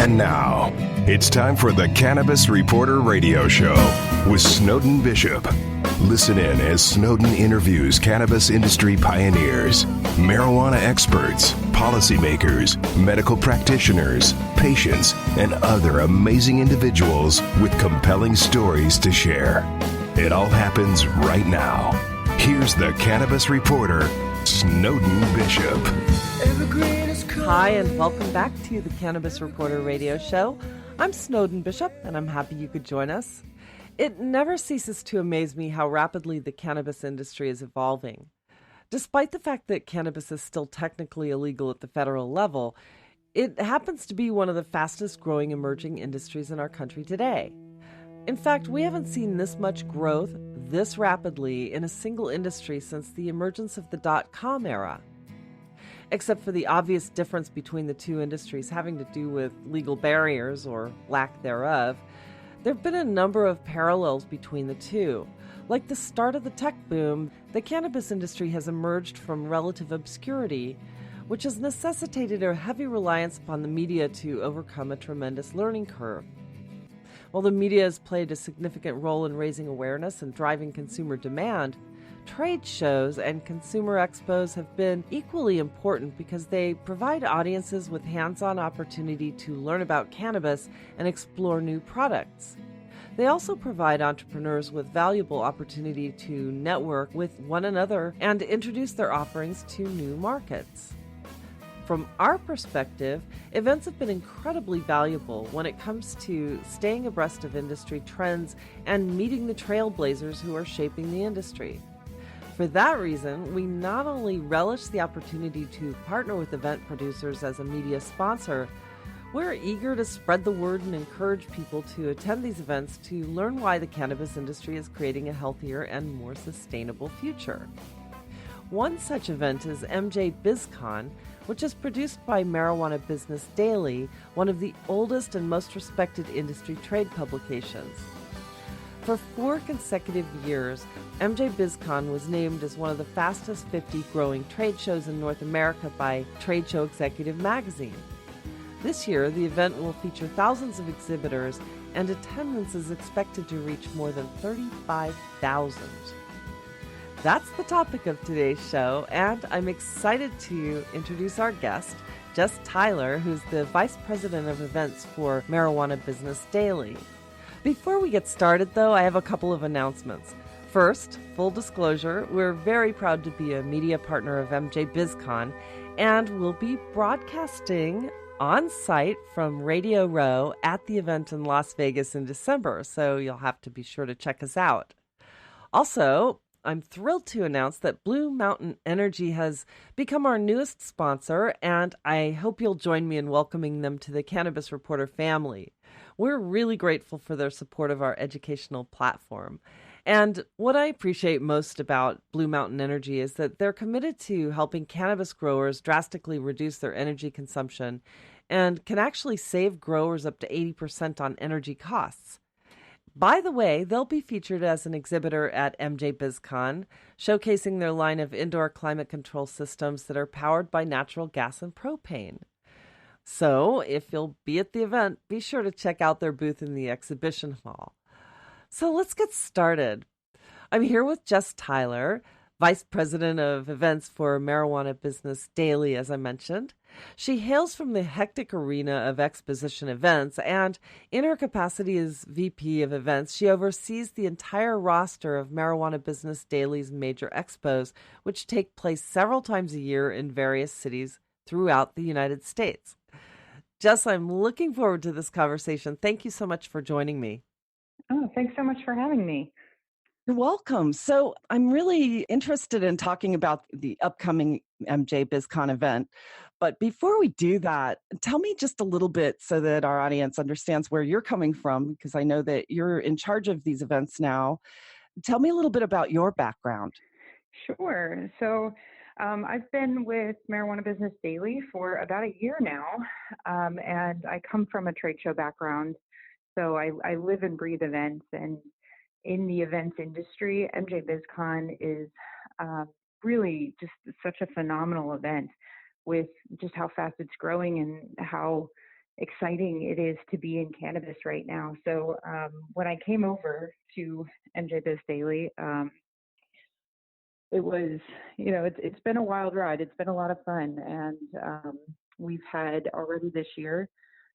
And now, it's time for the Cannabis Reporter Radio Show with Snowden Bishop. Listen in as Snowden interviews cannabis industry pioneers, marijuana experts, policymakers, medical practitioners, patients, and other amazing individuals with compelling stories to share. It all happens right now. Here's the Cannabis Reporter, Snowden Bishop. Hi, and welcome back to the Cannabis Reporter Radio Show. I'm Snowden Bishop, and I'm happy you could join us. It never ceases to amaze me how rapidly the cannabis industry is evolving. Despite the fact that cannabis is still technically illegal at the federal level, it happens to be one of the fastest growing emerging industries in our country today. In fact, we haven't seen this much growth this rapidly in a single industry since the emergence of the .com era. Except for the obvious difference between the two industries having to do with legal barriers or lack thereof, there have been a number of parallels between the two. Like the start of the tech boom, the cannabis industry has emerged from relative obscurity, which has necessitated a heavy reliance upon the media to overcome a tremendous learning curve. While the media has played a significant role in raising awareness and driving consumer demand, trade shows and consumer expos have been equally important because they provide audiences with hands-on opportunity to learn about cannabis and explore new products. They also provide entrepreneurs with valuable opportunity to network with one another and introduce their offerings to new markets. From our perspective, events have been incredibly valuable when it comes to staying abreast of industry trends and meeting the trailblazers who are shaping the industry. For that reason, we not only relish the opportunity to partner with event producers as a media sponsor, we're eager to spread the word and encourage people to attend these events to learn why the cannabis industry is creating a healthier and more sustainable future. One such event is MJBizCon, which is produced by Marijuana Business Daily, one of the oldest and most respected industry trade publications. For 4 consecutive years, MJBizCon was named as one of the fastest 50 growing trade shows in North America by Trade Show Executive magazine. This year, the event will feature thousands of exhibitors, and attendance is expected to reach more than 35,000. That's the topic of today's show, and I'm excited to introduce our guest, Jess Tyler, who's the Vice President of Events for Marijuana Business Daily. Before we get started, though, I have a couple of announcements. First, full disclosure, we're very proud to be a media partner of MJBizCon, and we'll be broadcasting on site from Radio Row at the event in Las Vegas in December, so you'll have to be sure to check us out. Also, I'm thrilled to announce that Blue Mountain Energy has become our newest sponsor, and I hope you'll join me in welcoming them to the Cannabis Reporter family. We're really grateful for their support of our educational platform. And what I appreciate most about Blue Mountain Energy is that they're committed to helping cannabis growers drastically reduce their energy consumption and can actually save growers up to 80% on energy costs. By the way, they'll be featured as an exhibitor at MJBizCon, showcasing their line of indoor climate control systems that are powered by natural gas and propane. So, if you'll be at the event, be sure to check out their booth in the exhibition hall. So let's get started. I'm here with Jess Tyler, Vice President of Events for Marijuana Business Daily, as I mentioned. She hails from the hectic arena of exposition events, and in her capacity as VP of Events, she oversees the entire roster of Marijuana Business Daily's major expos, which take place several times a year in various cities throughout the United States. Jess, I'm looking forward to this conversation. Thank you so much for joining me. Oh, thanks so much for having me. You're welcome. So I'm really interested in talking about the upcoming MJBizCon event. But before we do that, tell me just a little bit so that our audience understands where you're coming from, because I know that you're in charge of these events now. Tell me a little bit about your background. Sure. So I've been with Marijuana Business Daily for about a year now, and I come from a trade show background. So I live and breathe events, and in the events industry, MJBizCon is really just such a phenomenal event with just how fast it's growing and how exciting it is to be in cannabis right now. So when I came over to MJBiz Daily, it was, it's been a wild ride. It's been a lot of fun. And we've had already this year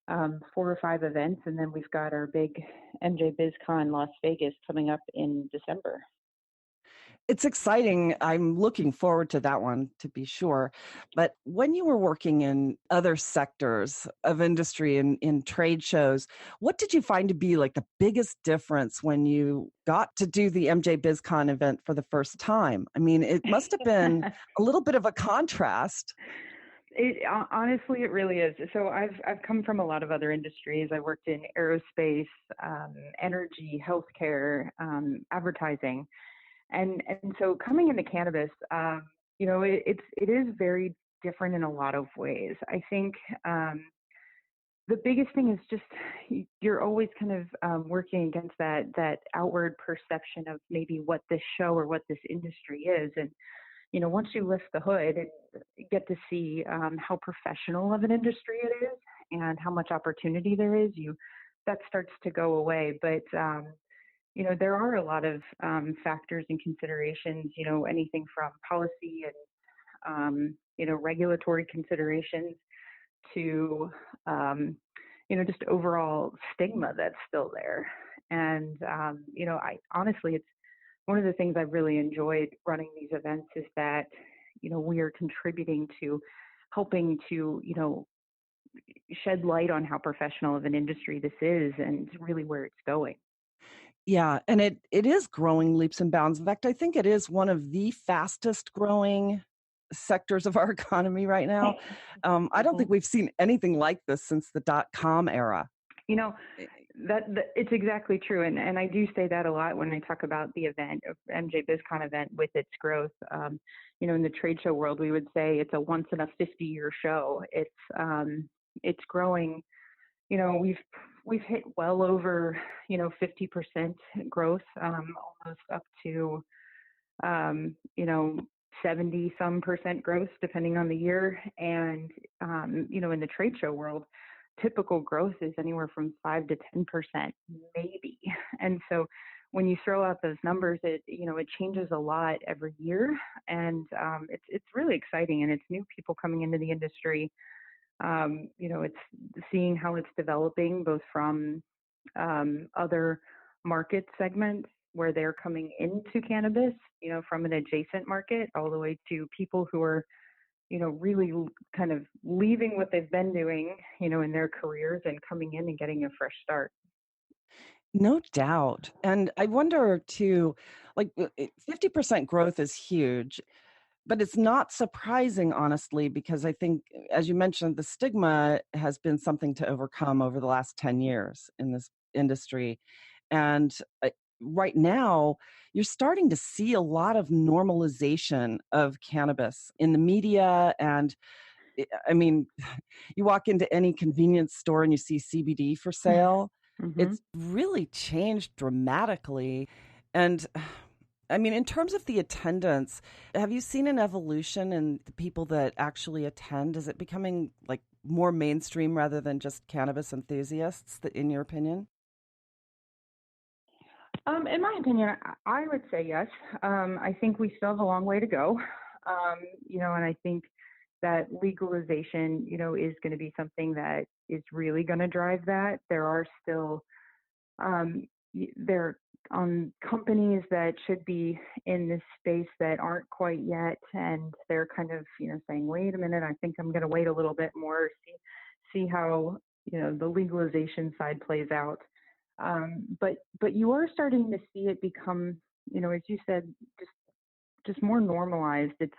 4 or 5 events, and then we've got our big MJBizCon Las Vegas coming up in December. It's exciting. I'm looking forward to that one, to be sure. But when you were working in other sectors of industry in trade shows, what did you find to be like the biggest difference when you got to do the MJ BizCon event for the first time? I mean, it must have been a little bit of a contrast. Honestly, it really is. So I've come from a lot of other industries. I worked in aerospace, energy, healthcare, advertising. And so coming into cannabis, it is very different in a lot of ways. I think the biggest thing is just you're always kind of working against that outward perception of maybe what this show or what this industry is. And, once you lift the hood and get to see how professional of an industry it is and how much opportunity there is, that starts to go away. But there are a lot of factors and considerations, anything from policy and, regulatory considerations to, just overall stigma that's still there. And, it's one of the things I've really enjoyed running these events is that, we are contributing to helping to, shed light on how professional of an industry this is and really where it's going. Yeah, and it is growing leaps and bounds. In fact, I think it is one of the fastest growing sectors of our economy right now. I don't think we've seen anything like this since the .com era. That it's exactly true, and I do say that a lot when I talk about the event, MJBizCon event, with its growth. In the trade show world, we would say it's a once in a 50-year show. It's growing. We've hit well over 50% growth, almost up to 70 some percent growth depending on the year. And in the trade show world, typical growth is anywhere from 5 to 10%, maybe. And so when you throw out those numbers, it changes a lot every year, and it's really exciting, and it's new people coming into the industry. It's seeing how it's developing, both from other market segments where they're coming into cannabis, from an adjacent market, all the way to people who are, really kind of leaving what they've been doing, in their careers and coming in and getting a fresh start. No doubt. And I wonder too, 50% growth is huge. But it's not surprising, honestly, because I think, as you mentioned, the stigma has been something to overcome over the last 10 years in this industry. And right now, you're starting to see a lot of normalization of cannabis in the media. And I mean, you walk into any convenience store and you see CBD for sale. Mm-hmm. It's really changed dramatically. And I mean, in terms of the attendance, have you seen an evolution in the people that actually attend? Is it becoming more mainstream rather than just cannabis enthusiasts, in your opinion? In my opinion, I would say yes. I think we still have a long way to go. And I think that legalization, is going to be something that is really going to drive that. There are still companies that should be in this space that aren't quite yet, and they're kind of saying, wait a minute, I think I'm going to wait a little bit more, see how the legalization side plays out. But you are starting to see it become, as you said, just more normalized. It's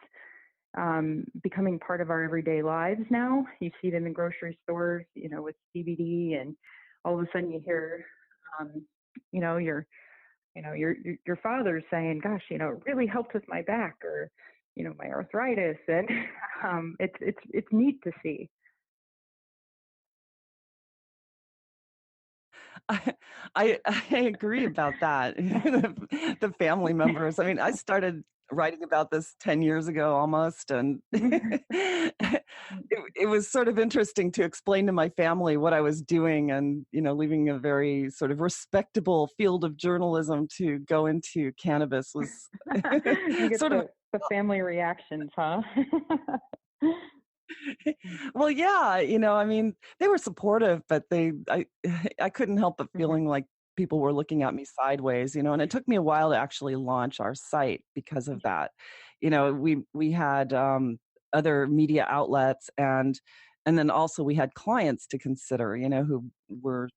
becoming part of our everyday lives now. You see it in the grocery stores, with CBD, and all of a sudden you hear your father's saying, gosh, it really helped with my back, or, my arthritis. And it's neat to see. I agree about that. The family members. I mean, I started writing about this 10 years ago almost. And it was sort of interesting to explain to my family what I was doing and, leaving a very sort of respectable field of journalism to go into cannabis was You get sort of, the family reactions, huh? well, yeah, I mean, they were supportive, but I couldn't help but Mhm. feeling like people were looking at me sideways, and it took me a while to actually launch our site because of that. We had other media outlets and then also we had clients to consider, who were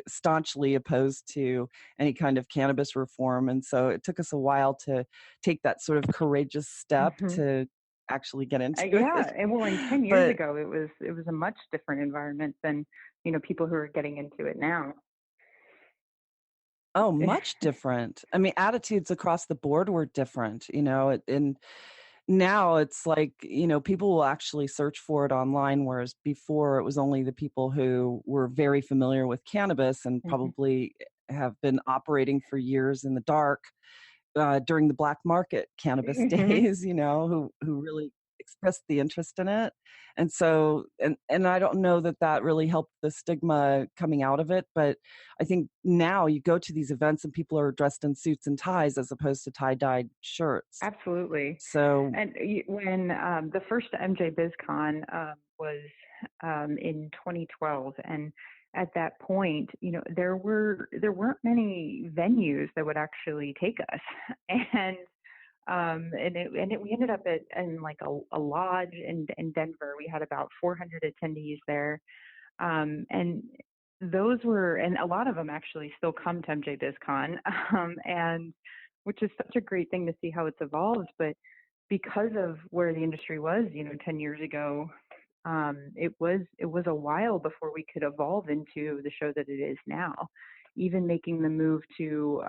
staunchly opposed to any kind of cannabis reform. And so it took us a while to take that sort of courageous step Mhm. to actually get into Yeah, it. and well, and 10 years But ago, it was a much different environment than people who are getting into it now. oh, much different. I mean, attitudes across the board were different, and now it's like, people will actually search for it online, whereas before it was only the people who were very familiar with cannabis and Mhm. probably have been operating for years in the dark during the black market cannabis Mhm. days, who really expressed the interest in it. And so, and I don't know that really helped the stigma coming out of it, but I think now you go to these events and people are dressed in suits and ties as opposed to tie-dyed shirts. Absolutely. So, And when the first MJBizCon was in 2012, and at that point, there weren't many venues that would actually take us, and we ended up in like a lodge in Denver. We had about 400 attendees there, and those were, and a lot of them actually still come to MJBizCon, and which is such a great thing to see how it's evolved. But because of where the industry was, 10 years ago, it was a while before we could evolve into the show that it is now. Even making the move to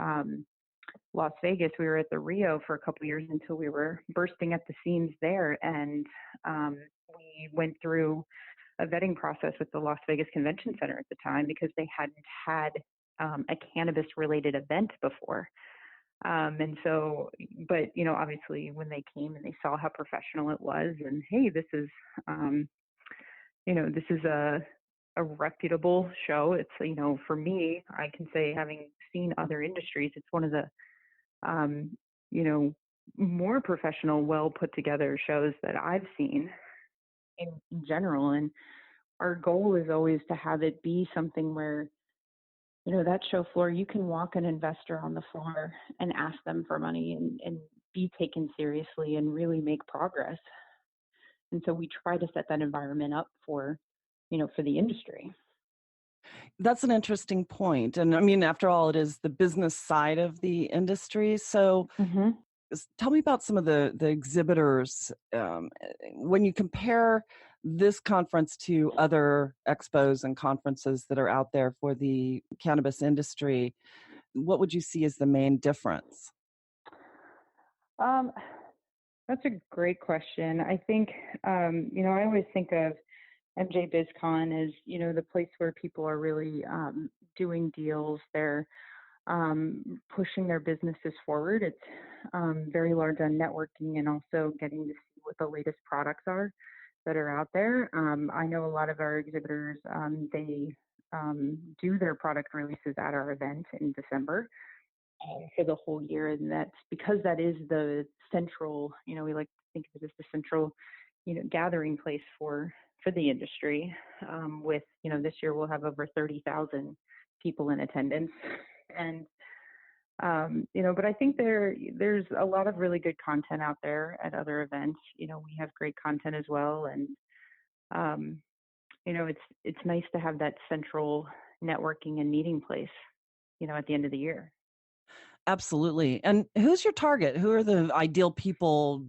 Las Vegas, we were at the Rio for a couple of years until we were bursting at the seams there, and we went through a vetting process with the Las Vegas Convention Center at the time because they hadn't had a cannabis related event before. And so, but obviously when they came and they saw how professional it was, and hey, um, this is a reputable show. It's, for me, I can say, having seen other industries, it's one of the, um, you know, more professional, well put together shows that I've seen in general. And our goal is always to have it be something where, that show floor, you can walk an investor on the floor and ask them for money and be taken seriously and really make progress. And so we try to set that environment up for the industry. that's an interesting point. And I mean, after all, it is the business side of the industry. So, Mm-hmm. tell me about some of the exhibitors. When you compare this conference to other expos and conferences that are out there for the cannabis industry, what would you see as the main difference? Um, that's a great question. I think, I always think of MJBizCon as, the place where people are really doing deals. They're pushing their businesses forward. It's very large on networking and also getting to see what the latest products are that are out there. I know a lot of our exhibitors, they do their product releases at our event in December for the whole year. And that's because that is the central, we like to think of it as the central, gathering place for the industry. With, this year we'll have over 30,000 people in attendance. And but I think there's a lot of really good content out there at other events. We have great content as well, and um, it's nice to have that central networking and meeting place. At the end of the year. Absolutely. And who's your target? Who are the ideal people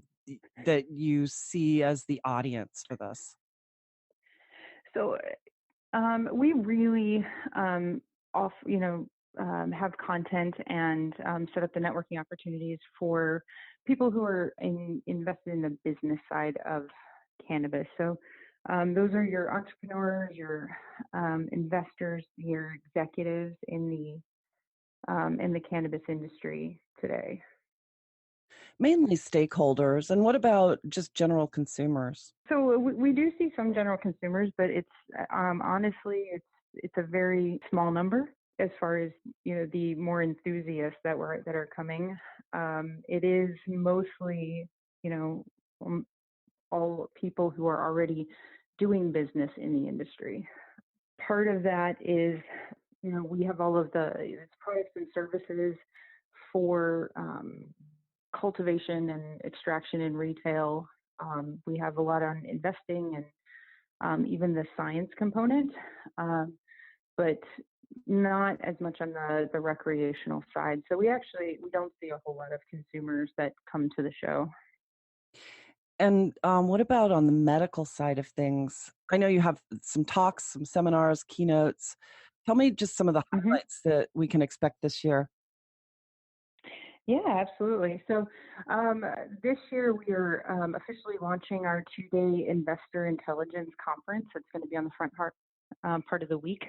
that you see as the audience for this? So we really have content and set up the networking opportunities for people who are invested in the business side of cannabis. So those are your entrepreneurs, your investors, your executives in the cannabis industry today. Mainly stakeholders. And what about just general consumers? So we do see some general consumers, but it's honestly it's a very small number as far as the more enthusiasts that are coming. It is mostly you know um, all people who are already doing business in the industry. Part of that is we have all of the products and services for cultivation and extraction and retail. We have a lot on investing and even the science component, but not as much on the recreational side. So we don't see a whole lot of consumers that come to the show. And what about on the medical side of things? I know you have some talks, some seminars, keynotes. Tell me just some of the Mm-hmm. highlights that we can expect this year. Yeah, absolutely. So this year we are officially launching our 2-day Investor Intelligence Conference. It's going to be on the front part of the week.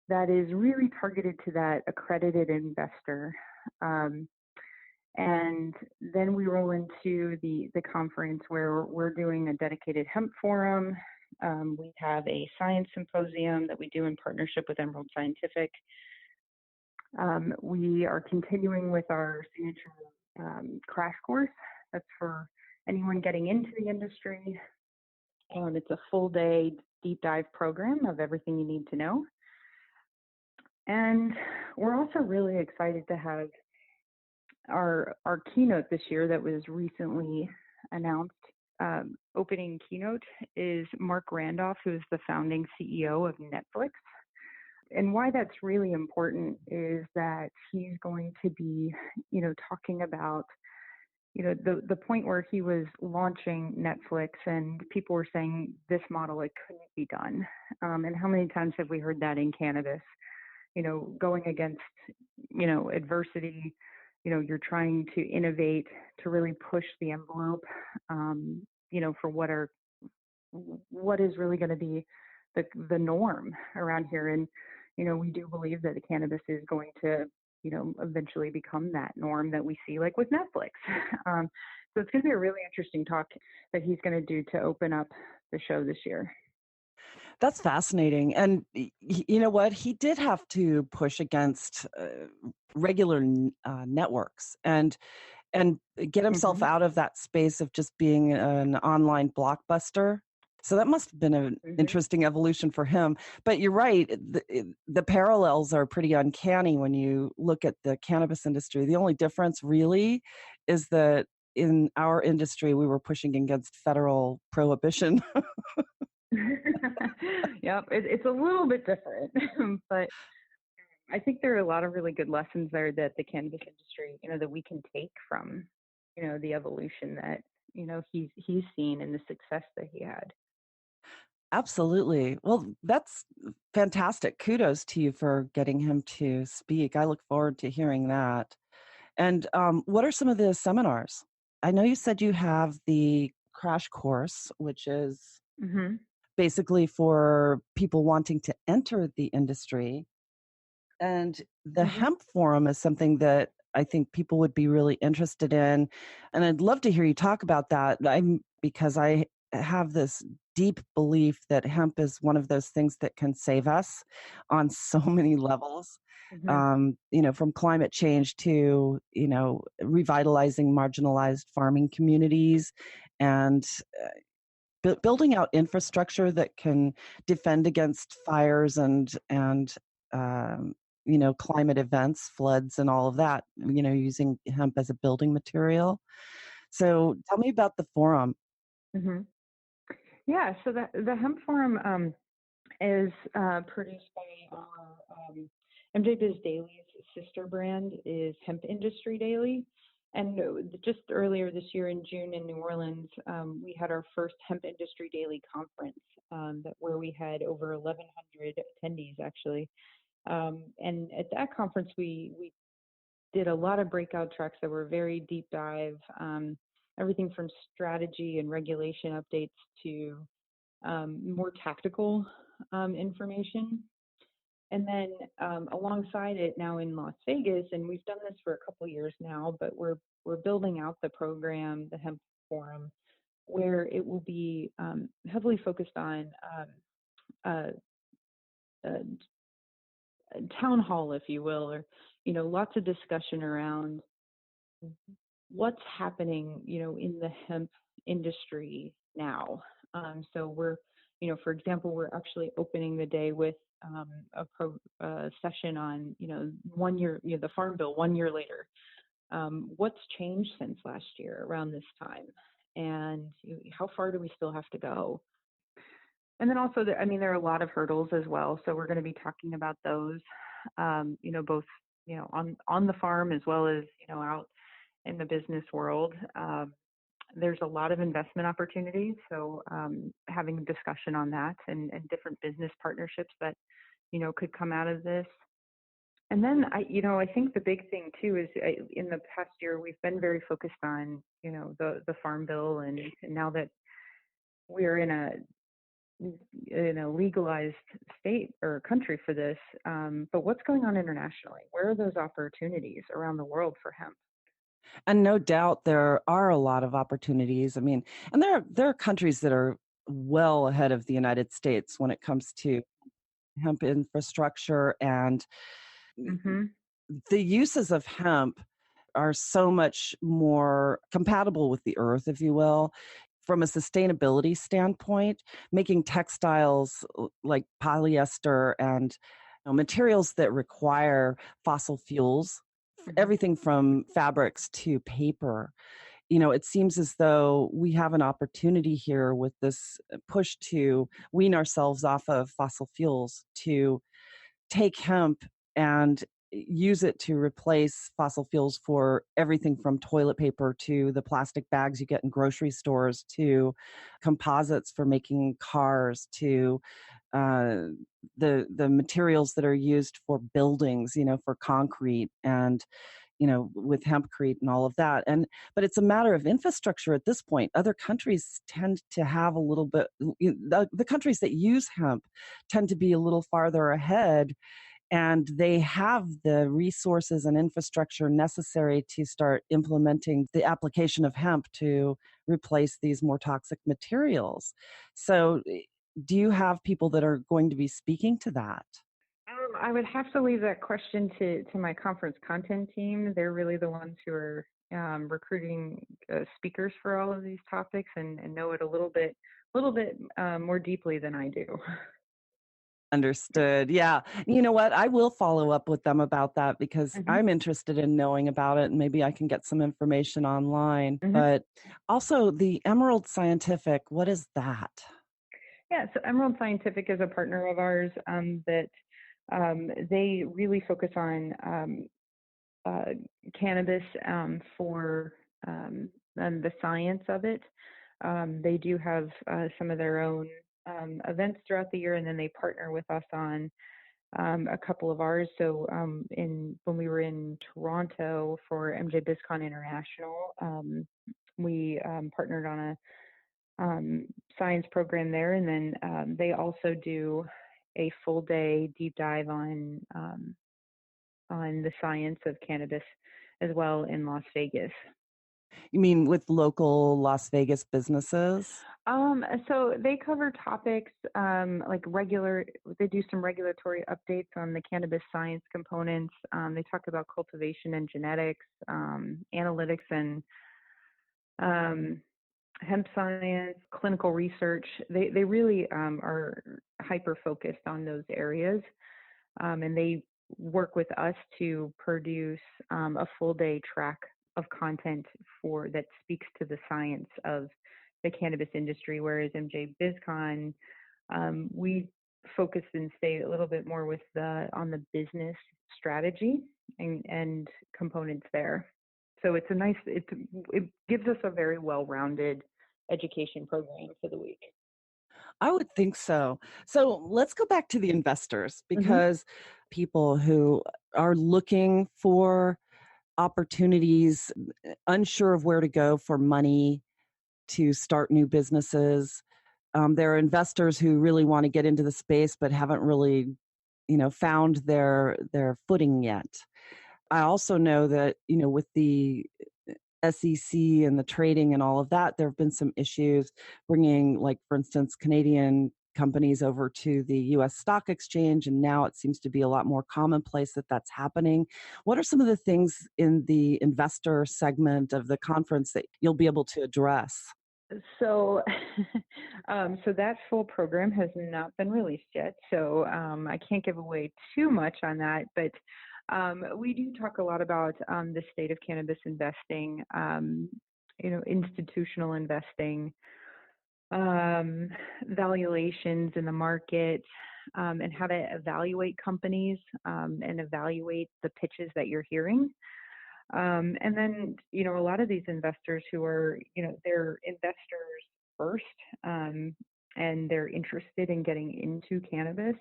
That is really targeted to that accredited investor. And then we roll into the conference where we're doing a dedicated hemp forum. We have a science symposium that we do in partnership with Emerald Scientific. We are continuing with our signature crash course. That's for anyone getting into the industry. It's a full day deep dive program of everything you need to know. And we're also really excited to have our keynote this year that was recently announced. Opening keynote is Mark Randolph, who is the founding CEO of Netflix. And why that's really important is that he's going to be, talking about, the point where he was launching Netflix and people were saying this model, it couldn't be done. And how many times have we heard that in cannabis? Going against, adversity, you're trying to innovate, to really push the envelope, for what is really going to be the norm around here. And, we do believe that the cannabis is going to, eventually become that norm that we see like with Netflix. So it's going to be a really interesting talk that he's going to do to open up the show this year. That's fascinating. And you know what? He did have to push against regular networks and get himself out of that space of just being an online blockbuster. So that must have been an interesting evolution for him. But you're right. The parallels are pretty uncanny when you look at the cannabis industry. The only difference really is that in our industry, we were pushing against federal prohibition. Yep, it's a little bit different, but I think there are a lot of really good lessons there that the cannabis industry, that we can take from, the evolution that, he's seen and the success that he had. Absolutely. Well, that's fantastic. Kudos to you for getting him to speak. I look forward to hearing that. And what are some of the seminars? I know you said you have the crash course, which is basically for people wanting to enter the industry. And the hemp forum is something that I think people would be really interested in. And I'd love to hear you talk about that because I have this deep belief that hemp is one of those things that can save us on so many levels. From climate change to, revitalizing marginalized farming communities and building out infrastructure that can defend against fires and climate events, floods and all of that, using hemp as a building material. So tell me about the forum. Yeah, so the hemp forum is produced by our MJBiz Daily's sister brand is Hemp Industry Daily. And just earlier this year in June in New Orleans, we had our first Hemp Industry Daily conference where we had over 1,100 attendees actually. And at that conference, we did a lot of breakout tracks that were very deep dive, everything from strategy and regulation updates to more tactical information. And then alongside it now in Las Vegas, and we've done this for a couple years now, but we're building out the program, the Hemp Forum, where it will be heavily focused on uh, town hall, if you will, or lots of discussion around what's happening, in the hemp industry now. So we're, for example, we're actually opening the day with a session on, 1 year, the Farm Bill 1 year later. What's changed since last year around this time, and how far do we still have to go? And then also, there are a lot of hurdles as well. So we're going to be talking about those, both, on the farm as well as, out in the business world. There's a lot of investment opportunities. So having a discussion on that and different business partnerships that, could come out of this. And then I think the big thing too is in the past year, we've been very focused on, the Farm Bill, and now that we're in a legalized state or country for this, but what's going on internationally? Where are those opportunities around the world for hemp? And no doubt there are a lot of opportunities. I mean, and there are countries that are well ahead of the United States when it comes to hemp infrastructure, and Mm-hmm. the uses of hemp are so much more compatible with the earth, if you will. From a sustainability standpoint, making textiles like polyester and materials that require fossil fuels, Mm-hmm. everything from fabrics to paper. It seems as though we have an opportunity here with this push to wean ourselves off of fossil fuels, to take hemp and use it to replace fossil fuels for everything from toilet paper to the plastic bags you get in grocery stores, to composites for making cars, to the materials that are used for buildings, for concrete, and with hempcrete and all of that. But it's a matter of infrastructure at this point. Other countries tend to have a little bit, the countries that use hemp tend to be a little farther ahead, and they have the resources and infrastructure necessary to start implementing the application of hemp to replace these more toxic materials. So do you have people that are going to be speaking to that? I would have to leave that question to my conference content team. They're really the ones who are recruiting speakers for all of these topics and know it a little bit more deeply than I do. Understood. Yeah. You know what? I will follow up with them about that because Mm-hmm. I'm interested in knowing about it, and maybe I can get some information online. Mm-hmm. But also the Emerald Scientific, what is that? Yeah, so Emerald Scientific is a partner of ours that they really focus on cannabis for and the science of it. They do have some of their own events throughout the year, and then they partner with us on a couple of ours. So when we were in Toronto for MJBizCon International, we partnered on a science program there, and then they also do a full day deep dive on the science of cannabis as well in Las Vegas. You mean with local Las Vegas businesses? So they cover topics they do some regulatory updates on the cannabis science components. They talk about cultivation and genetics, analytics and hemp science, clinical research. They really are hyper focused on those areas, and they work with us to produce a full day track of content that speaks to the science of the cannabis industry. Whereas MJBizCon, we focus and stay a little bit more on the business strategy and components there. So it gives us a very well-rounded education program for the week. I would think so. So let's go back to the investors, Mm-hmm. because people who are looking for opportunities, unsure of where to go for money to start new businesses. There are investors who really want to get into the space but haven't really found their footing yet. I also know that, with the SEC and the trading and all of that, there have been some issues bringing, like, for instance, Canadian companies over to the US stock exchange. And now it seems to be a lot more commonplace that that's happening. What are some of the things in the investor segment of the conference that you'll be able to address? So, so that full program has not been released yet. So I can't give away too much on that, but we do talk a lot about the state of cannabis investing, institutional investing, valuations in the market, and how to evaluate companies and evaluate the pitches that you're hearing. And then, a lot of these investors who are, they're investors first, and they're interested in getting into cannabis.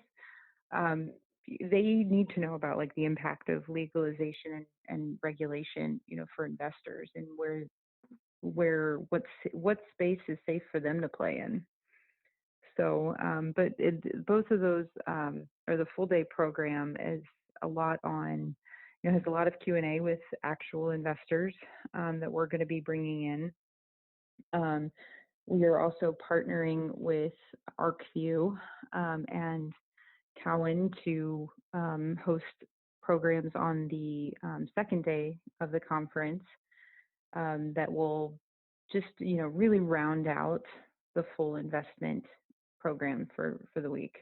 They need to know about, like, the impact of legalization and regulation, for investors, and what space is safe for them to play in. So, but both of those, or the full day program is a lot on, has a lot of Q&A with actual investors that we're going to be bringing in. We are also partnering with ArcView and Cowan to host programs on the second day of the conference that will just, really round out the full investment program for the week.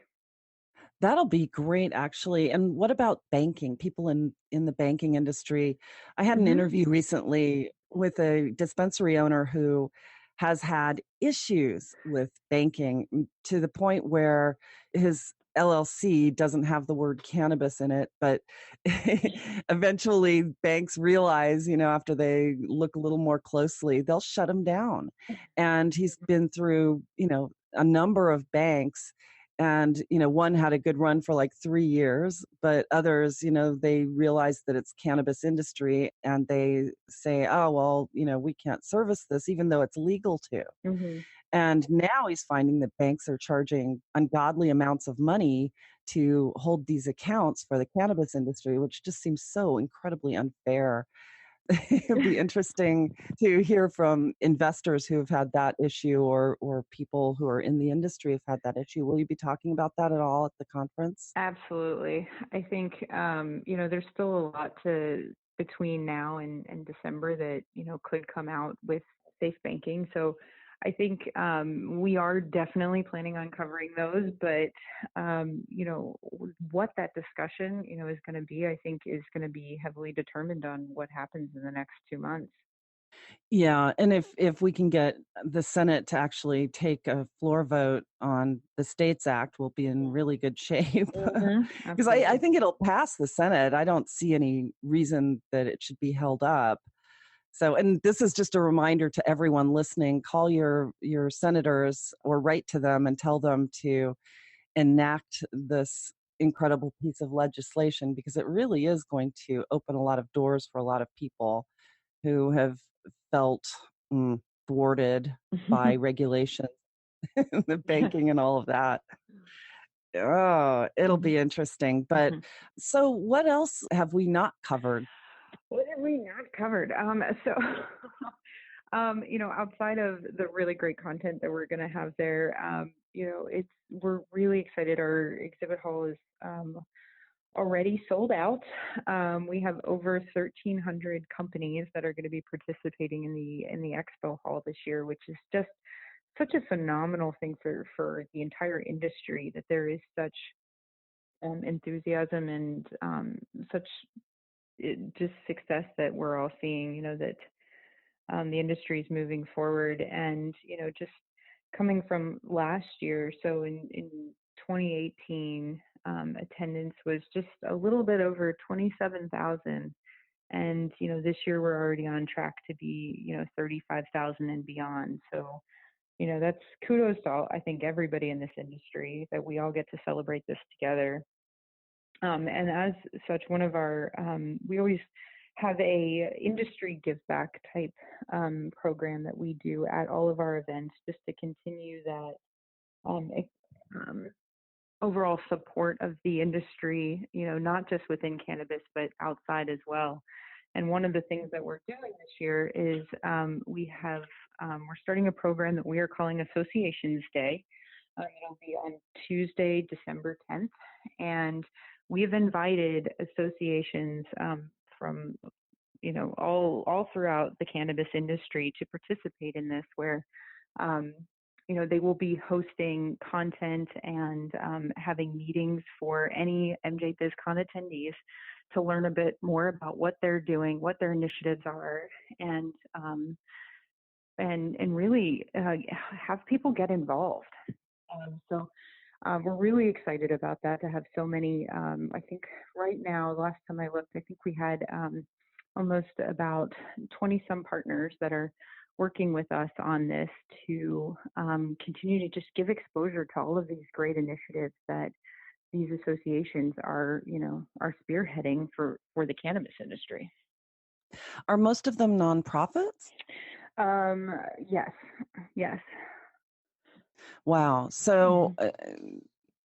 That'll be great, actually. And what about banking? People in the banking industry. I had an interview recently with a dispensary owner who has had issues with banking to the point where his LLC doesn't have the word cannabis in it, but eventually banks realize, after they look a little more closely, they'll shut him down. And he's been through, a number of banks. And, one had a good run for like 3 years, but others, they realize that it's cannabis industry and they say, oh, well, we can't service this, even though it's legal to. And now he's finding that banks are charging ungodly amounts of money to hold these accounts for the cannabis industry, which just seems so incredibly unfair. It'd be interesting to hear from investors who have had that issue, or people who are in the industry have had that issue. Will you be talking about that at all at the conference? Absolutely. I think, there's still a lot between now and December that, could come out with safe banking. So I think we are definitely planning on covering those, but, what that discussion, is going to be, I think, is going to be heavily determined on what happens in the next 2 months. Yeah, and if we can get the Senate to actually take a floor vote on the States Act, we'll be in really good shape. Because I think it'll pass the Senate. I don't see any reason that it should be held up. So, and this is just a reminder to everyone listening, call your senators or write to them and tell them to enact this incredible piece of legislation, because it really is going to open a lot of doors for a lot of people who have felt thwarted by regulations, the banking and all of that. Oh, it'll be interesting. But so what else have we not covered? What have we not covered? So, outside of the really great content that we're going to have there, we're really excited. Our exhibit hall is already sold out. We have over 1,300 companies that are going to be participating in the Expo hall this year, which is just such a phenomenal thing for the entire industry, that there is such enthusiasm and such just success that we're all seeing, that the industry is moving forward. And, just coming from last year, so in 2018, attendance was just a little bit over 27,000. And, this year we're already on track to be, 35,000 and beyond. So, that's kudos to all, I think, everybody in this industry, that we all get to celebrate this together. And as such, one of our, we always have a industry give back type program that we do at all of our events, just to continue that overall support of the industry, not just within cannabis, but outside as well. And one of the things that we're doing this year is we're starting a program that we are calling Associations Day. It'll be on Tuesday, December 10th. And we've invited associations from, all throughout the cannabis industry to participate in this, where, they will be hosting content and having meetings for any MJBizCon attendees to learn a bit more about what they're doing, what their initiatives are, and really have people get involved. So we're really excited about that, to have so many. I think right now, last time I looked, I think we had almost about 20 some partners that are working with us on this to continue to just give exposure to all of these great initiatives that these associations are spearheading for the cannabis industry. Are most of them nonprofits? Yes. Wow. So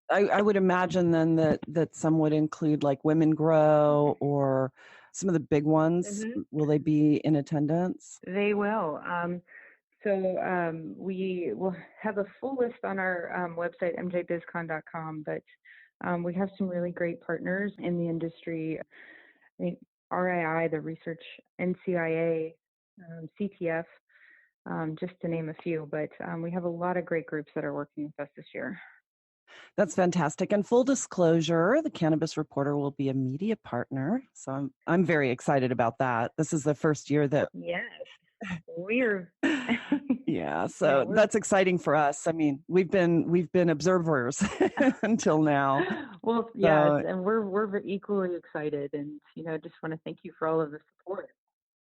I would imagine then that some would include like Women Grow or some of the big ones. Mm-hmm. Will they be in attendance? They will. We will have a full list on our website, MJBizCon.com, but we have some really great partners in the industry. I think RII, the Research, NCIA, CTF, just to name a few, but we have a lot of great groups that are working with us this year. That's fantastic. And full disclosure, the Cannabis Reporter will be a media partner. So I'm very excited about that. This is the first year that... Yes, we're... Yeah, so that's exciting for us. I mean, we've been observers until now. Well, yes, and we're equally excited, and just want to thank you for all of the support.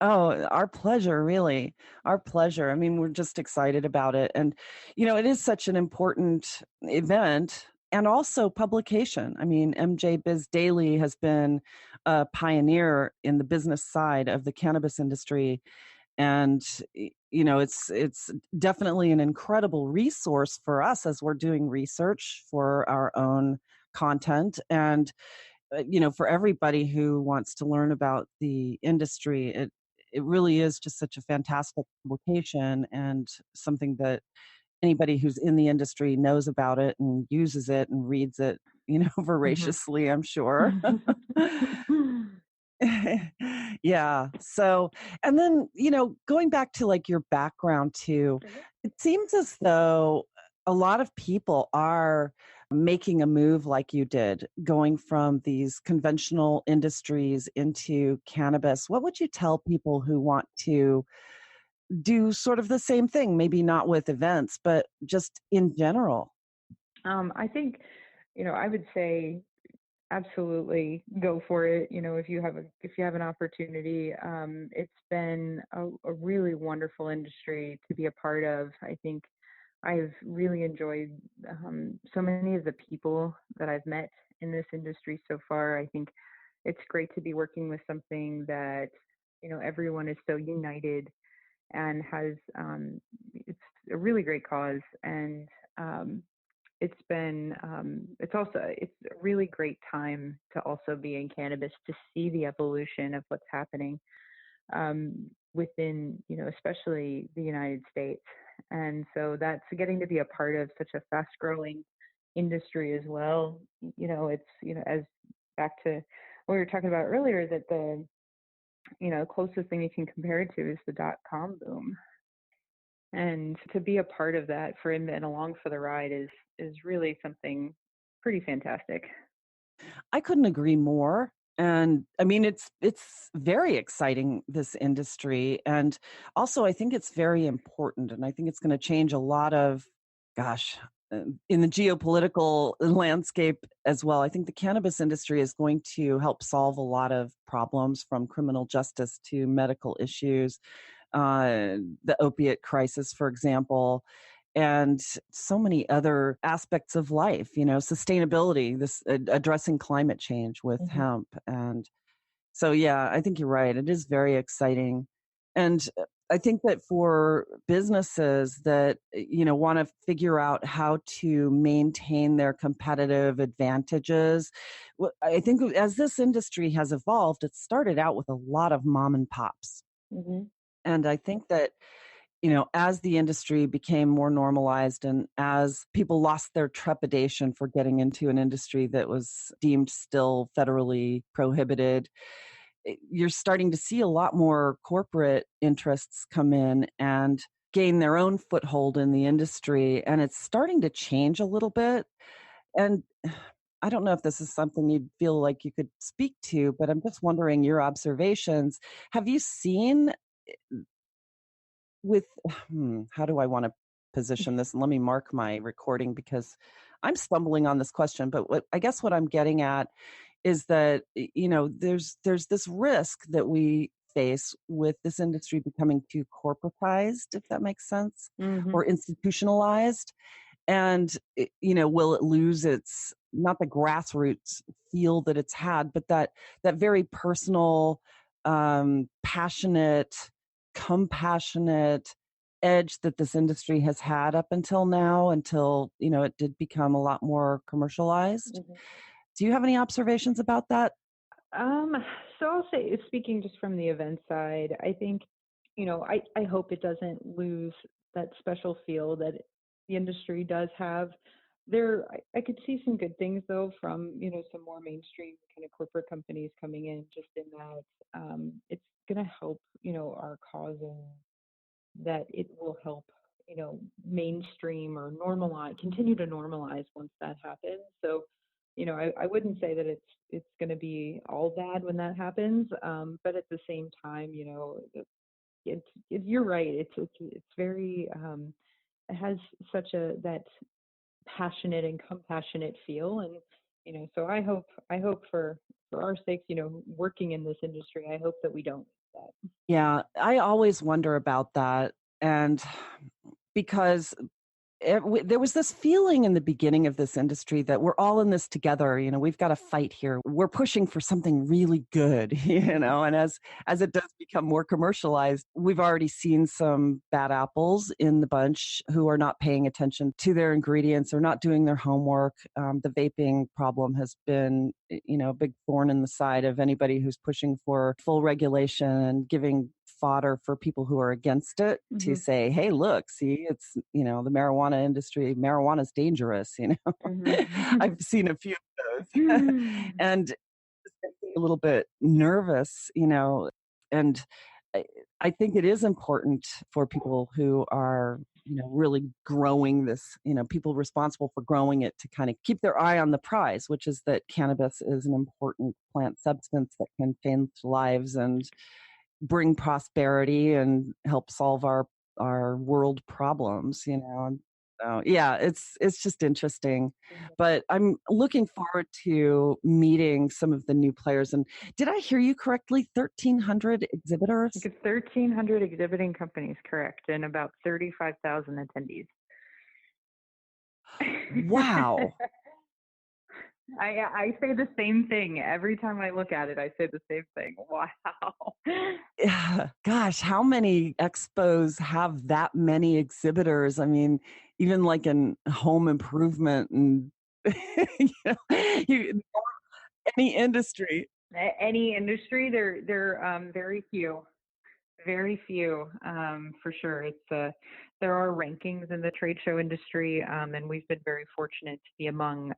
Oh, our pleasure, really. Our pleasure. I mean, we're just excited about it. And, it is such an important event and also publication. I mean, MJ Biz Daily has been a pioneer in the business side of the cannabis industry. And, it's definitely an incredible resource for us as we're doing research for our own content. And, for everybody who wants to learn about the industry, it really is just such a fantastic publication and something that anybody who's in the industry knows about it and uses it and reads it, voraciously, I'm sure. Yeah. So, and then, going back to like your background too, it seems as though a lot of people are making a move like you did, going from these conventional industries into cannabis. What would you tell people who want to do sort of the same thing, maybe not with events, but just in general? I think, I would say absolutely go for it. If you have an opportunity, it's been a really wonderful industry to be a part of. I think I've really enjoyed so many of the people that I've met in this industry so far. I think it's great to be working with something that, everyone is so united and has, it's a really great cause. And it's a really great time to also be in cannabis, to see the evolution of what's happening within, especially the United States. And so that's getting to be a part of such a fast growing industry as well. It's, as back to what we were talking about earlier, that the, closest thing you can compare it to is the .com boom. And to be a part of that and along for the ride is really something pretty fantastic. I couldn't agree more. And I mean, it's very exciting, this industry. And also, I think it's very important. And I think it's going to change a lot of, in the geopolitical landscape as well. I think the cannabis industry is going to help solve a lot of problems, from criminal justice to medical issues, the opiate crisis, for example, and so many other aspects of life, sustainability, this addressing climate change with hemp. And so, yeah, I think you're right. It is very exciting. And I think that for businesses that, want to figure out how to maintain their competitive advantages, I think as this industry has evolved, it started out with a lot of mom and pops. Mm-hmm. And I think that, as the industry became more normalized and as people lost their trepidation for getting into an industry that was deemed still federally prohibited, you're starting to see a lot more corporate interests come in and gain their own foothold in the industry. And it's starting to change a little bit. And I don't know if this is something you'd feel like you could speak to, but I'm just wondering your observations. Have you seen with, how do I want to position this? And let me mark my recording because I'm stumbling on this question. But I guess what I'm getting at is that, there's this risk that we face with this industry becoming too corporatized, if that makes sense, Mm-hmm. or institutionalized. And, will it lose its, not the grassroots feel that it's had, but that very personal, passionate, compassionate edge that this industry has had up until now, until, it did become a lot more commercialized. Mm-hmm. Do you have any observations about that? So I'll say, speaking just from the event side, I think, I hope it doesn't lose that special feel that the industry does have. I could see some good things though from, some more mainstream kind of corporate companies coming in, just in that it's going to help, our cause, and that it will help, mainstream or continue to normalize once that happens. So, I wouldn't say that it's going to be all bad when that happens. But at the same time, you're right. It's very, it has such that passionate and compassionate feel. And, so I hope for our sakes, working in this industry, I hope that we don't do that. Yeah, I always wonder about that. And because there was this feeling in the beginning of this industry that we're all in this together. We've got to fight here. We're pushing for something really good, and as it does become more commercialized, we've already seen some bad apples in the bunch who are not paying attention to their ingredients or not doing their homework. The vaping problem has been, a big thorn in the side of anybody who's pushing for full regulation and giving fodder for people who are against it to say, hey, look, see, it's, the marijuana industry, marijuana is dangerous, Mm-hmm. I've seen a few of those. And it's making me a little bit nervous, and I think it is important for people who are, really growing this, people responsible for growing it to kind of keep their eye on the prize, which is that cannabis is an important plant substance that can change lives and bring prosperity and help solve our world problems, And so, yeah, it's just interesting. But I'm looking forward to meeting some of the new players. And did I hear you correctly? 1,300 exhibitors? 1,300 exhibiting companies, correct, and about 35,000 attendees. Wow. I say the same thing every time I look at it. I say the same thing. Wow. Yeah. Gosh, how many expos have that many exhibitors? I mean, even like in home improvement and you, any industry. Any industry, they're very few. Very few, for sure. There are rankings in the trade show industry, and we've been very fortunate to be among.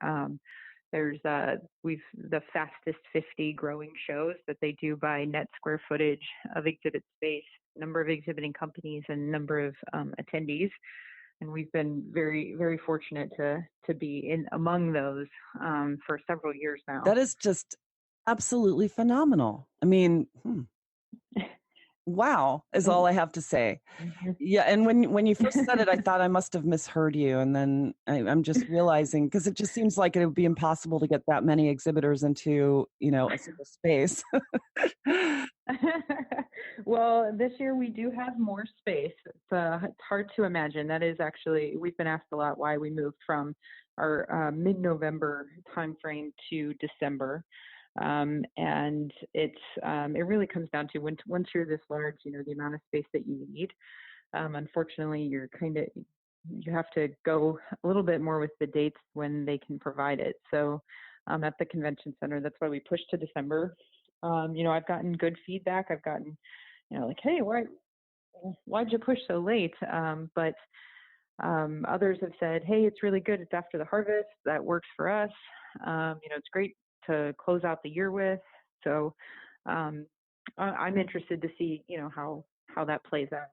There's the fastest 50 growing shows that they do by net square footage of exhibit space, number of exhibiting companies, and number of attendees. And we've been very, very fortunate to be in among those for several years now. That is just absolutely phenomenal. I mean, wow is all I have to say. Mm-hmm. Yeah, and when you first said it, I thought I must have misheard you, and then I'm just realizing, because it just seems like it would be impossible to get that many exhibitors into a single space. Well, this year we do have more space. It's hard to imagine. That is actually, we've been asked a lot why we moved from our mid-November timeframe to December. And it really comes down to once you're this large, the amount of space that you need. Unfortunately, you have to go a little bit more with the dates when they can provide it. So at the convention center, that's why we pushed to December. I've gotten good feedback. I've gotten, like, hey, why'd you push so late? But others have said, hey, it's really good. It's after the harvest. That works for us. It's great to close out the year with. So I'm interested to see, how that plays out.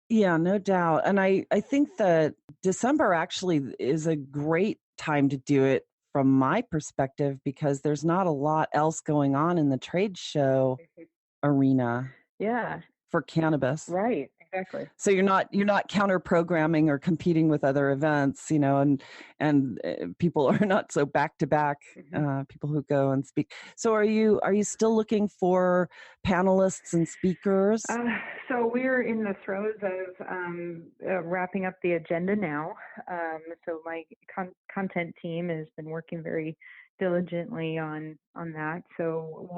Yeah, no doubt. And I think that December actually is a great time to do it from my perspective, because there's not a lot else going on in the trade show arena Yeah, for cannabis. right. Exactly. So you're not counter programming or competing with other events, and people are not so back to back. People who go and speak. So are you still looking for panelists and speakers? So we're in the throes of wrapping up the agenda now. So my content team has been working very diligently on that. So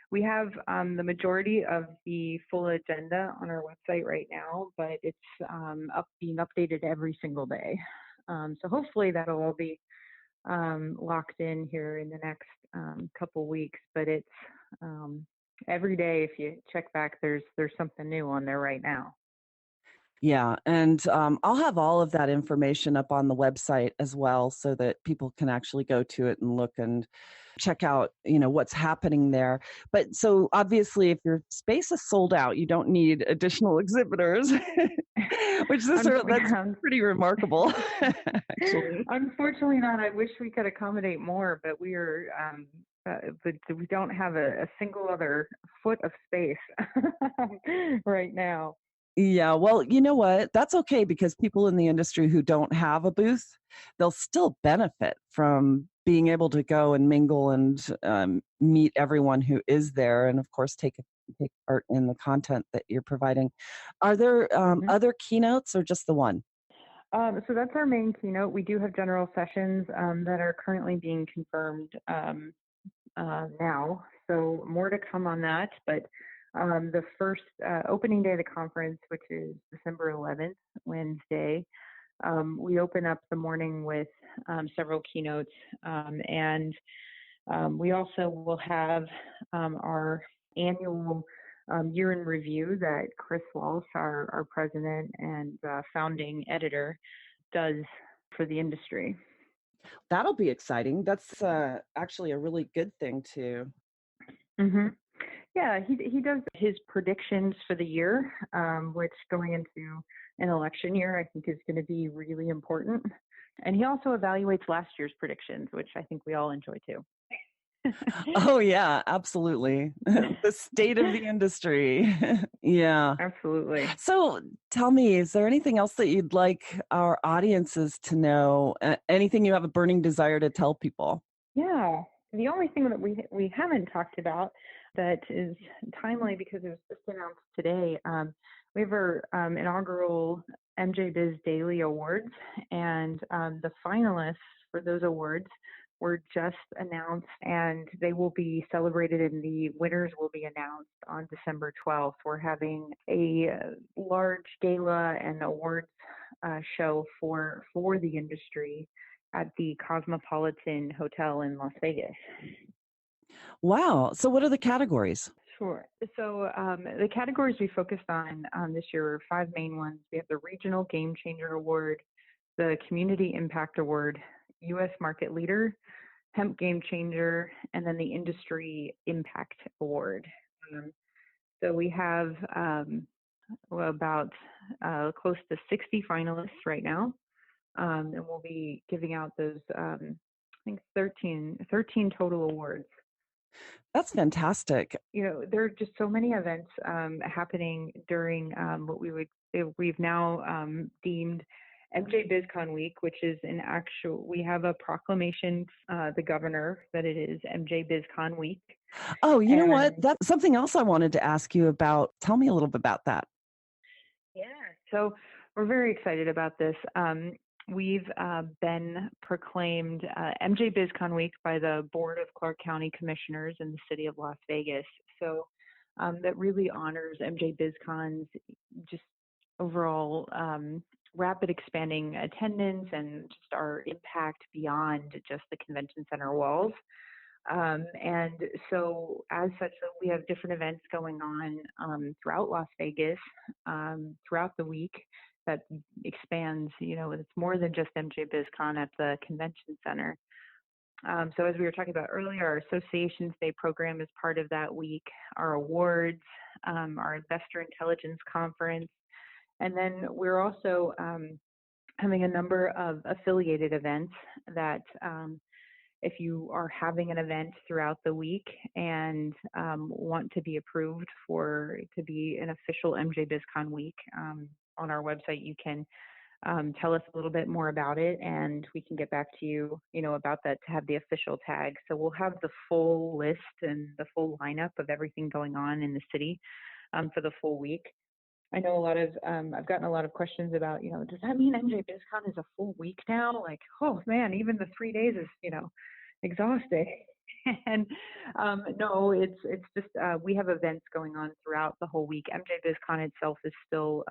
we have the majority of the full agenda on our website right now, but it's being updated every single day. So hopefully that'll all be locked in here in the next couple weeks. But it's every day, if you check back, there's something new on there right now. Yeah, and I'll have all of that information up on the website as well, so that people can actually go to it and look and check out, what's happening there. But so obviously, if your space is sold out, you don't need additional exhibitors, which that's pretty remarkable. Actually, unfortunately not. I wish we could accommodate more, but we are. But we don't have a single other foot of space right now. Yeah, well, you know what? That's okay, because people in the industry who don't have a booth, they'll still benefit from being able to go and mingle and meet everyone who is there, and of course take part in the content that you're providing. Are there other keynotes or just the one? So that's our main keynote. We do have general sessions that are currently being confirmed now, so more to come on that. But the first opening day of the conference, which is December 11th, Wednesday, we open up the morning with several keynotes, and we also will have our annual year in review that Chris Walsh, our president and founding editor, does for the industry. That'll be exciting. That's actually a really good thing too. Mm-hmm. Yeah, he does his predictions for the year, which going into an election year, I think is going to be really important. And he also evaluates last year's predictions, which I think we all enjoy too. Oh yeah, absolutely. The state of the industry. Yeah. Absolutely. So tell me, is there anything else that you'd like our audiences to know? Anything you have a burning desire to tell people? Yeah. The only thing that we haven't talked about that is timely, because it was just announced today, we have our inaugural MJBiz Daily Awards, and the finalists for those awards were just announced, and they will be celebrated, and the winners will be announced on December 12th. We're having a large gala and awards show for the industry at the Cosmopolitan Hotel in Las Vegas. Wow. So what are the categories? Sure. So the categories we focused on this year are 5 main ones. We have the Regional Game Changer Award, the Community Impact Award, U.S. Market Leader, Hemp Game Changer, and then the Industry Impact Award. So we have about close to 60 finalists right now, and we'll be giving out those, I think 13 total awards. That's fantastic. There are just so many events happening during what we've now deemed MJBizCon week, which is we have a proclamation, the governor, that it is MJBizCon week. Oh, you know what? That's something else I wanted to ask you about. Tell me a little bit about that. Yeah, so we're very excited about this. we've been proclaimed MJBizCon Week by the Board of Clark County Commissioners in the city of Las Vegas. So that really honors MJBizCon's just overall rapid expanding attendance and just our impact beyond just the convention center walls. And so as such, we have different events going on throughout Las Vegas, throughout the week that expands, it's more than just MJBizCon at the convention center. So as we were talking about earlier, our Associations Day program is part of that week, our awards, our Investor Intelligence Conference, and then we're also having a number of affiliated events that if you are having an event throughout the week and want to be approved to be an official MJBizCon week, on our website, you can tell us a little bit more about it, and we can get back to you, about that to have the official tag. So we'll have the full list and the full lineup of everything going on in the city for the full week. I know I've gotten a lot of questions about, does that mean MJBizCon is a full week now? Like, oh man, even the 3 days is, exhausting. And no, it's just we have events going on throughout the whole week. MJBizCon itself is still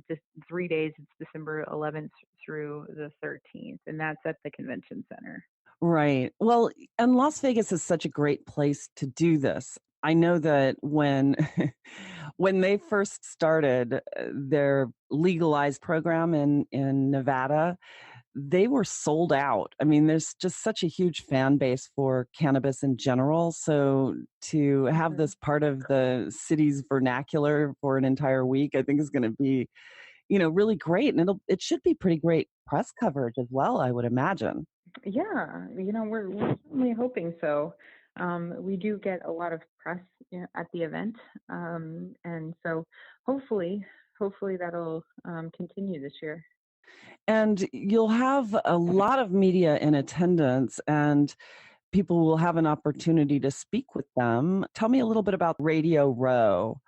just 3 days. It's December 11th through the 13th, and that's at the convention center. Right. Well, and Las Vegas is such a great place to do this. I know that when they first started their legalized program in Nevada, they were sold out. I mean, there's just such a huge fan base for cannabis in general. So to have this part of the city's vernacular for an entire week, I think is going to be, really great. And it should be pretty great press coverage as well, I would imagine. Yeah, we're certainly hoping so. We do get a lot of press at the event. And so hopefully that'll continue this year. And you'll have a lot of media in attendance, and people will have an opportunity to speak with them. Tell me a little bit about Radio Row.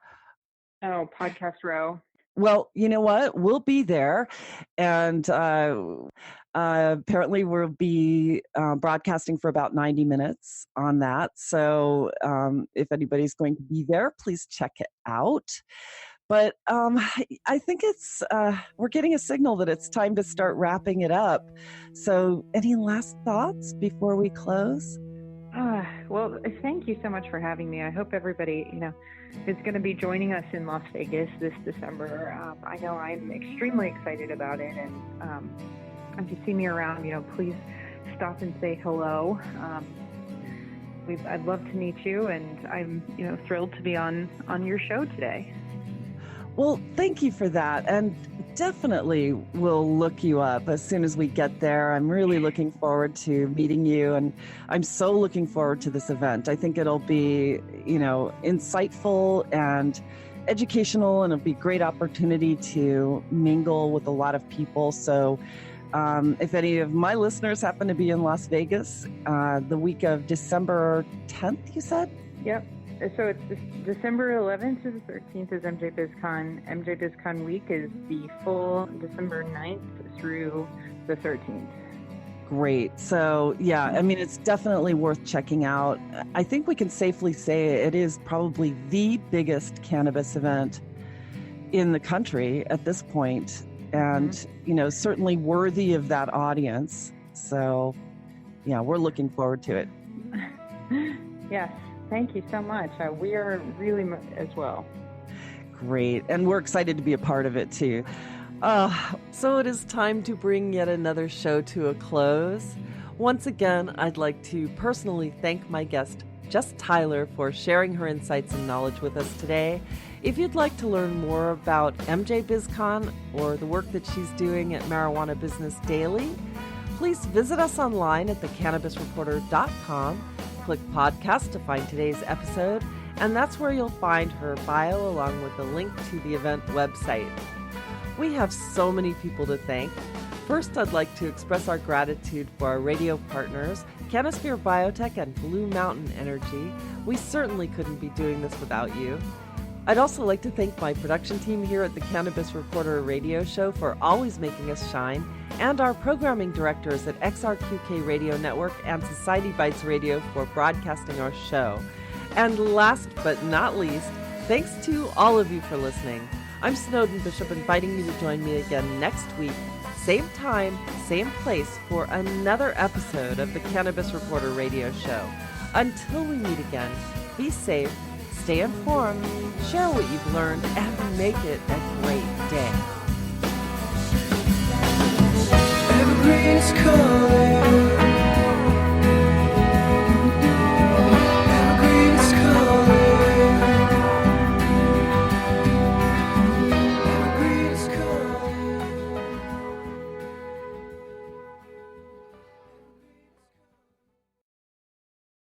Oh, Podcast Row. Well, you know what? We'll be there. And apparently we'll be broadcasting for about 90 minutes on that. So if anybody's going to be there, please check it out. But I think we're getting a signal that it's time to start wrapping it up. So any last thoughts before we close? Well, thank you so much for having me. I hope everybody, is going to be joining us in Las Vegas this December. I know I'm extremely excited about it. And if you see me around, please stop and say hello. I'd love to meet you, and I'm, thrilled to be on your show today. Well, thank you for that. And definitely we'll look you up as soon as we get there. I'm really looking forward to meeting you, and I'm so looking forward to this event. I think it'll be, insightful and educational, and it'll be a great opportunity to mingle with a lot of people. So if any of my listeners happen to be in Las Vegas, the week of December 10th, you said? Yep. So it's December 11th to the 13th is MJBizCon. MJBizCon week is the full December 9th through the 13th. Great. So, yeah, I mean, it's definitely worth checking out. I think we can safely say it is probably the biggest cannabis event in the country at this point, and, certainly worthy of that audience. So, yeah, we're looking forward to it. Yes. Thank you so much. We are really as well. Great. And we're excited to be a part of it too. So it is time to bring yet another show to a close. Once again, I'd like to personally thank my guest, Jess Tyler, for sharing her insights and knowledge with us today. If you'd like to learn more about MJBizCon or the work that she's doing at Marijuana Business Daily, please visit us online at CannabisRadio.com. Click podcast to find today's episode, and that's where you'll find her bio along with a link to the event website. We have so many people to thank. First, I'd like to express our gratitude for our radio partners, Canosphere Biotech and Blue Mountain Energy. We certainly couldn't be doing this without you. I'd also like to thank my production team here at the Cannabis Reporter Radio Show for always making us shine, and our programming directors at XRQK Radio Network and Society Bites Radio for broadcasting our show. And last but not least, thanks to all of you for listening. I'm Snowden Bishop, inviting you to join me again next week, same time, same place, for another episode of the Cannabis Reporter Radio Show. Until we meet again, be safe, stay informed, share what you've learned, and make it a great day. Evergreen is calling.